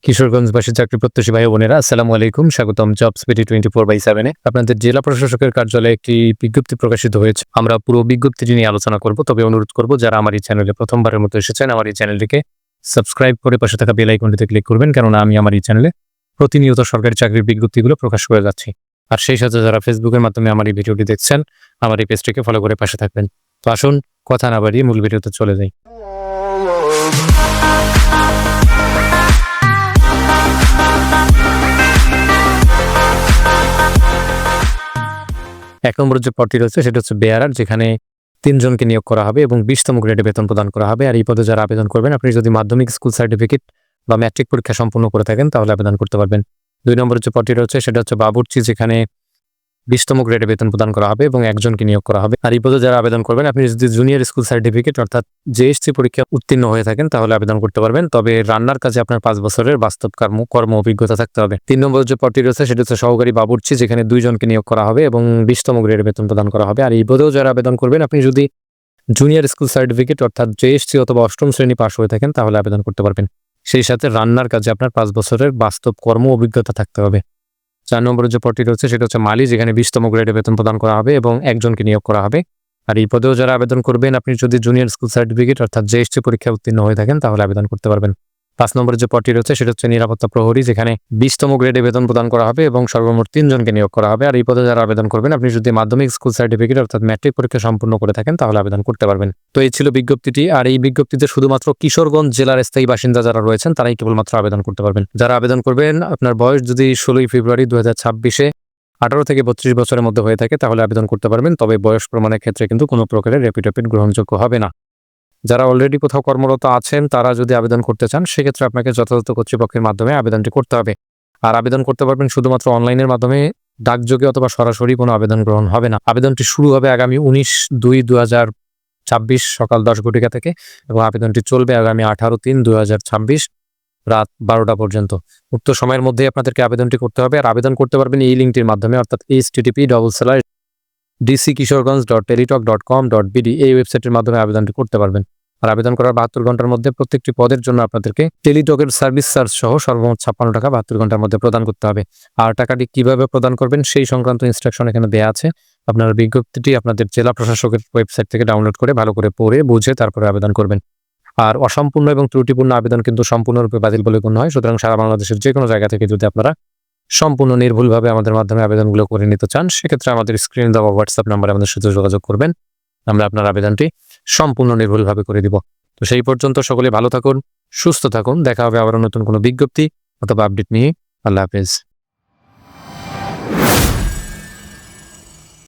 কিশোরগঞ্জবাসী চাকরি প্রত্যাশী ভাই বোনেরা, আসসালামু আলাইকুম। স্বাগতম জবসপিডি 24/7-এ। আপনাদের জেলা প্রশাসকের কার্যালয়ে একটি বিজ্ঞপ্তি প্রকাশিত হয়েছে। আমরা পুরো বিজ্ঞপ্তিটি নিয়ে আলোচনা করব। তবে অনুরোধ করব, যারা আমার এই চ্যানেলে প্রথমবারের মতো এসেছেন, আমার এই চ্যানেলটিকে সাবস্ক্রাইব করে পাশে থাকা বেল আইকনটিতে ক্লিক করবেন, কেননা আমি আমার এই চ্যানেলে প্রতিনিয়ত সরকারি চাকরির বিজ্ঞপ্তিগুলো প্রকাশ করে যাচ্ছি। আর সেই সাথে যারা ফেসবুকের মাধ্যমে আমার এই ভিডিওটি দেখছেন, আমার এই পেজটিকে ফলো করে পাশে থাকবেন। তো আসুন কথা না বাড়িয়ে মূল ভিডিওতে চলে যাই। এক নম্বর যে পদটি রয়েছে সেটা হচ্ছে বেয়ারার, যেখানে 3 জনকে নিয়োগ করা হবে এবং 20তম গ্রেডে বেতন প্রদান করা হবে। আর এই পদে যারা আবেদন করবেন, আপনি যদি মাধ্যমিক স্কুল সার্টিফিকেট বা ম্যাট্রিক পরীক্ষা সম্পন্ন করে থাকেন তাহলে আবেদন করতে পারবেন। 2 নম্বর যে পদটি রয়েছে সেটা হচ্ছে বাবুর্চি, যেখানে 20তম গ্রেডে বেতন প্রদান করা হবে এবং 1 জনকে নিয়োগ করা হবে। আর এই পদে যারা আবেদন করবেন, আপনি যদি জুনিয়র স্কুল সার্টিফিকেট অর্থাৎ জেএসসি পরীক্ষা উত্তীর্ণ হয়ে থাকেন তাহলে আবেদন করতে পারবেন। তবে রান্নার কাজে আপনার 5 বছরের বাস্তব কর্ম অভিজ্ঞতা থাকতে হবে। 3 নম্বর যে পদটি রয়েছে সেটা হচ্ছে সহকারী বাবুর্চি, যেখানে 2 জনকে নিয়োগ করা হবে এবং 20তম গ্রেডে বেতন প্রদান করা হবে। আর এই পদেও যারা আবেদন করবেন, আপনি যদি জুনিয়র স্কুল সার্টিফিকেট অর্থাৎ জেএসসি অথবা 8ম শ্রেণী পাশ হয়ে থাকেন তাহলে আবেদন করতে পারবেন। সেই সাথে রান্নার কাজে আপনার 5 বছরের বাস্তব কর্ম অভিজ্ঞতা থাকতে হবে। 4 নম্বরের যে পদটি রয়েছে সেটা হচ্ছে মালি, যেখানে 20তম গ্রেডে বেতন প্রদান করা হবে এবং 1 জনকে নিয়োগ করা হবে। আর এই পদেও যারা আবেদন করবেন, আপনি যদি জুনিয়র স্কুল সার্টিফিকেট অর্থাৎ জেএসসি পরীক্ষা উত্তীর্ণ হয়ে থাকেন তাহলে আবেদন করতে পারবেন। 5 নম্বরের যে পদটি রয়েছে সেটা হচ্ছে নিরাপত্তা প্রহরী, যেখানে 20তম গ্রেডে বেতন প্রদান করা হবে এবং সর্বমোট 3 জনকে নিয়োগ করা হবে। আর এই পদে যারা আবেদন করবেন, আপনি যদি মাধ্যমিক স্কুল সার্টিফিকেট অর্থাৎ ম্যাট্রিক পরীক্ষা সম্পন্ন করে থাকেন তাহলে আবেদন করতে পারবেন। তো এই ছিল বিজ্ঞপ্তিটি। আর এই বিজ্ঞপ্তিতে শুধুমাত্র কিশোরগঞ্জ জেলার স্থায়ী বাসিন্দা যারা রয়েছেন তারাই কেবলমাত্র আবেদন করতে পারবেন। যারা আবেদন করবেন, আপনার বয়স যদি 16 ফেব্রুয়ারি 2026-এ 18 থেকে 32 বছরের মধ্যে হয়ে থাকে তাহলে আবেদন করতে পারবেন। তবে বয়স প্রমাণের ক্ষেত্রে কিন্তু কোনো প্রকারের র্যাপিড গ্রহণযোগ্য হবে না। যারা অলরেডি কোথাও কর্মরত আছেন তারা যদি আবেদন করতে চান, সেক্ষেত্রে আপনাকে যথাযথ কর্তৃপক্ষের মাধ্যমে আবেদনটি করতে হবে। আর আবেদন করতে পারবেন শুধুমাত্র অনলাইনের মাধ্যমে, ডাকযোগে অথবা সরাসরি কোনো আবেদন গ্রহণ হবে না। আবেদনটি শুরু হবে আগামী 19/2/2026 সকাল 10 ঘটিকা থেকে এবং আবেদনটি চলবে আগামী 18/3/2026 রাত 12টা পর্যন্ত। উক্ত সময়ের মধ্যে আপনাদেরকে আবেদনটি করতে হবে। আর আবেদন করতে পারবেন এই লিঙ্কটির মাধ্যমে, অর্থাৎ http://dckishoreganj.teletalk.com.bd এই ওয়েবসাইটের মাধ্যমে আবেদনটি করতে পারবেন। আর আবেদন করার 72 ঘন্টার মধ্যে প্রত্যেকটি পদের জন্য আপনাদেরকে টেলিটকের সার্ভিস চার্জ সহ সর্বমোট 56 টাকা 72 ঘন্টার মধ্যে প্রদান করতে হবে। আর টাকাটি কিভাবে প্রদান করবেন সেই সংক্রান্ত ইনস্ট্রাকশন এখানে দেওয়া আছে। আপনারা বিজ্ঞপ্তিটি আপনাদের জেলা প্রশাসকের ওয়েবসাইট থেকে ডাউনলোড করে ভালো করে পড়ে বুঝে তারপরে আবেদন করবেন। আর অসম্পূর্ণ এবং ত্রুটিপূর্ণ আবেদন কিন্তু সম্পূর্ণরূপে বাতিল বলে গণ্য হয়। সুতরাং সারা বাংলাদেশের যে কোনো জায়গা থেকে যদি আপনারা সম্পূর্ণ নির্ভুলভাবে আমাদের মাধ্যমে আবেদনগুলো করে নিতে চান, সেক্ষেত্রে আমাদের স্ক্রিনে দেওয়া হোয়াটসঅ্যাপ নাম্বারে আমাদের সাথে যোগাযোগ করবেন। আমরা আপনার আবেদনটি সম্পূর্ণ নির্ভুলভাবে করে দিব। তো সেই পর্যন্ত সকলে ভালো থাকুন, সুস্থ থাকুন। দেখা হবে আবার নতুন কোনো বিজ্ঞপ্তি অথবা আপডেট নিয়ে। আল্লাহ হাফেজ।